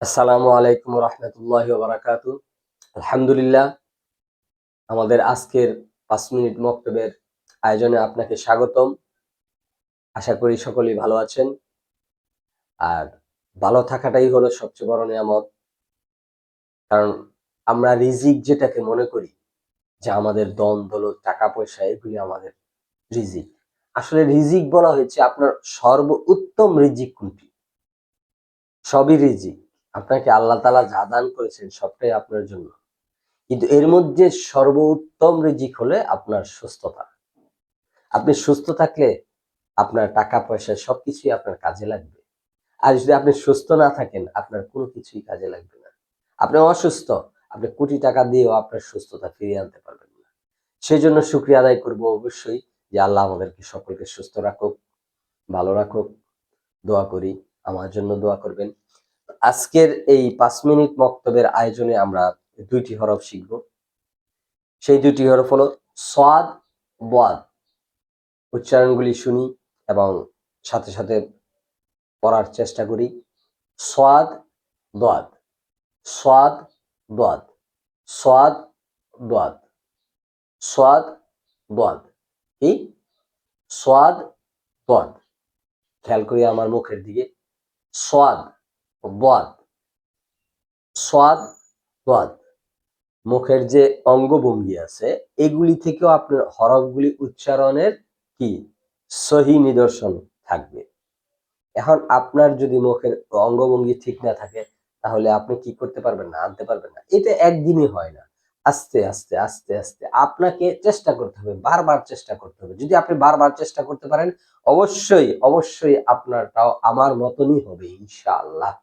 আসসালামু আলাইকুম রহমতুল্লাহি ওয়া বারাকাতু। আলহামদুলিল্লাহ, আমাদের আজকের 5 মিনিট মক্তবের আয়োজনে আপনাকে স্বাগতম। আশা করি সকলেই ভালো আছেন। আর ভালো থাকাটাই হলো সবচেয়ে বড় নিয়ামত। কারণ আমরা রিজিক যেটাকে মনে করি যে আমাদের ধন দৌলত টাকা পয়সা এগুলি আমাদের রিজিক। আসলে রিজিক বলা হয়েছে আপনার সর্বোত্তম রিজিক কোনটি? সবই রিজিক। আপনাকে আল্লাহ তাআলা যা দান করেছেন সবটাই আপনার জন্য। কিন্তু এর মধ্যে সর্বোত্তম রিজিক হলে আপনার সুস্থতা। আপনি সুস্থ থাকলে আপনার টাকা পয়সা সবকিছুই আপনার কাজে লাগবে। আর যদি আপনি সুস্থ না থাকেন আপনার কোনো কিছুই কাজে লাগবে না। আপনি অসুস্থ, আপনি কোটি টাকা দিয়েও আপনার সুস্থতা ফিরিয়ে আনতে পারবেন না। সেজন্য শুকরিয়া আদায় করব অবশ্যই যে আল্লাহ আমাদেরকে সকলকে সুস্থ রাখুক, ভালো রাখুক। দোয়া করি, আমার জন্য দোয়া করবেন। আজকের এই 5 মিনিট মক্তবের আয়োজনে আমরা 2টি হরফ শিখব। সেই 2টি হরফ হলো সাদ, ওয়াদ। উচ্চারণগুলি শুনি এবং সাথে সাথে পড়ার চেষ্টা করি। সাদ, দাদ, সাদ, দাদ, সাদ, দাদ, সাদ, দাদ। কি? সাদ, দাদ। খেয়াল করি আমার মুখের দিকে। সাদ, দাদ, সাদ, দাদ। মুখের যে অঙ্গভঙ্গি আছে এগুলি থেকেও আপনার হরফগুলি উচ্চারণের কি সহি নিদর্শন থাকবে। এখন আপনার যদি মুখের অঙ্গভঙ্গি ঠিক না থাকে তাহলে আপনি কি করতে পারবেন না, আনতে পারবেন না। এটা একদিনই হয় না। আস্তে আস্তে আস্তে আস্তে আপনাকে চেষ্টা করতে হবে, বারবার চেষ্টা করতে হবে। যদি আপনি বারবার চেষ্টা করতে পারেন অবশ্যই অবশ্যই আপনারটাও আমার মতনই হবে ইনশাআল্লাহ।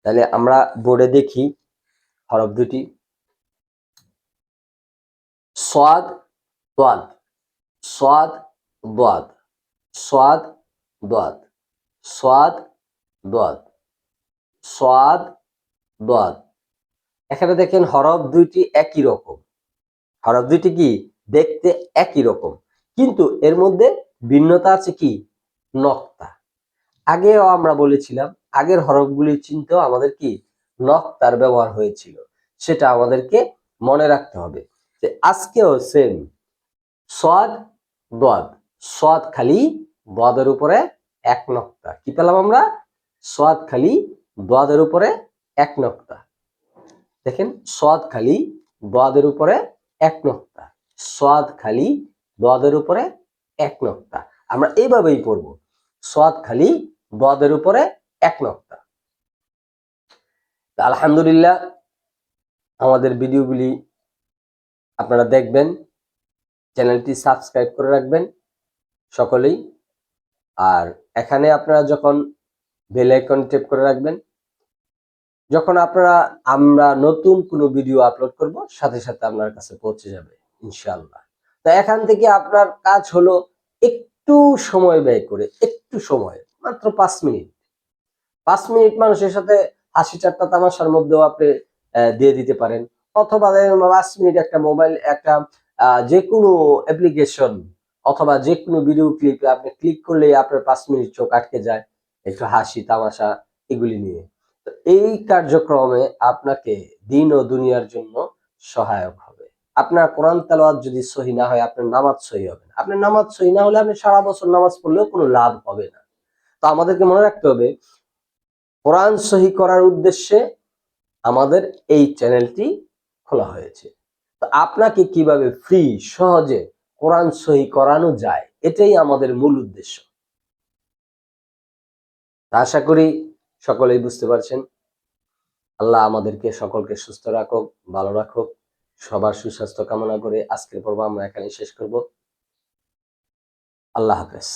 তাহলে আমরা বোর্ডে দেখি হরফ দুটি। সাদ, দাদ, সাদ, দাদ, সাদ, দাদ, সাদ, দাদ, সাদ, দাদ। এখানে দেখেন হরফ দুইটি একই রকম। হরফ দুইটি কি দেখতে একই রকম, কিন্তু এর মধ্যে ভিন্নতা আছে কি নক্তা। আগেও আমরা বলেছিলাম আগের হরফগুলি চিনতেও আমাদের কি নক্তার ব্যবহার হয়েছিল, সেটা আমাদেরকে মনে রাখতে হবে। যে আজকেও সেম সাদ, দাদ। সাদ খালি দাদের উপরে এক নক্তা। কি পেলাম আমরা? সাদ খালি দাদের উপরে এক নক্তা। দেখেন সাদ খালি দাদের উপরে এক নক্তা, সাদ খালি দাদের উপরে এক নক্তা। আমরা এইভাবেই পড়ব, সাদ খালি দাদের উপরে এক নক্তা। আলহামদুলিল্লাহ, আমাদের ভিডিওগুলি আপনারা দেখবেন, চ্যানেলটি সাবস্ক্রাইব করে রাখবেন সকলেই। আর এখানে আপনারা যখন বেল আইকন ট্যাপ করে রাখবেন, যখন আমরা নতুন কোনো ভিডিও আপলোড করব সাথে সাথে আপনার কাছে পৌঁছে যাবে ইনশাআল্লাহ। তো এখান থেকে আপনার কাজ হলো একটু সময় ব্যয় করে, একটু সময় মাত্র 5 মিনিট। 5 মিনিট মানুষের সাথে হাসি ঠাট্টা তামাশার মধ্যেও আপনি দিয়ে দিতে পারেন। অথবা 5 মিনিট একটা মোবাইল একটা যে কোনো অ্যাপ্লিকেশন অথবা যে কোনো ভিডিও ক্লিপে আপনি ক্লিক করলেই আপনার 5 মিনিট চোখ আটকে যায় একটু হাসি তামাশা এগুলি নিয়ে। তো এই কার্যক্রমে আপনাকে দিন ও দুনিয়ার জন্য সহায়ক হবে। আপনার কোরআন তেলাওয়াত যদি সহি না হয় আপনার নামাজ সহি হবে না। আপনার নামাজ সহি না হলে আপনি সারা বছর নামাজ পড়লেও কোনো লাভ হবে না। তো আমাদেরকে মনে রাখতে হবে কোরআন সহি করার উদ্দেশ্যে আমাদের এই চ্যানেলটি খোলা হয়েছে। তো আপনাকে কিভাবে ফ্রি সহজে কোরআন সহি করানো যায় এটাই আমাদের মূল উদ্দেশ্য। আশা করি সকলেই বুঝতে পারছেন। আল্লাহ আমাদেরকে সকলকে সুস্থ রাখুক, ভালো রাখুক। সবার সুস্বাস্থ্য কামনা করে আজকের পর্ব আমরা এখানে শেষ করব। আল্লাহ হাফেজ।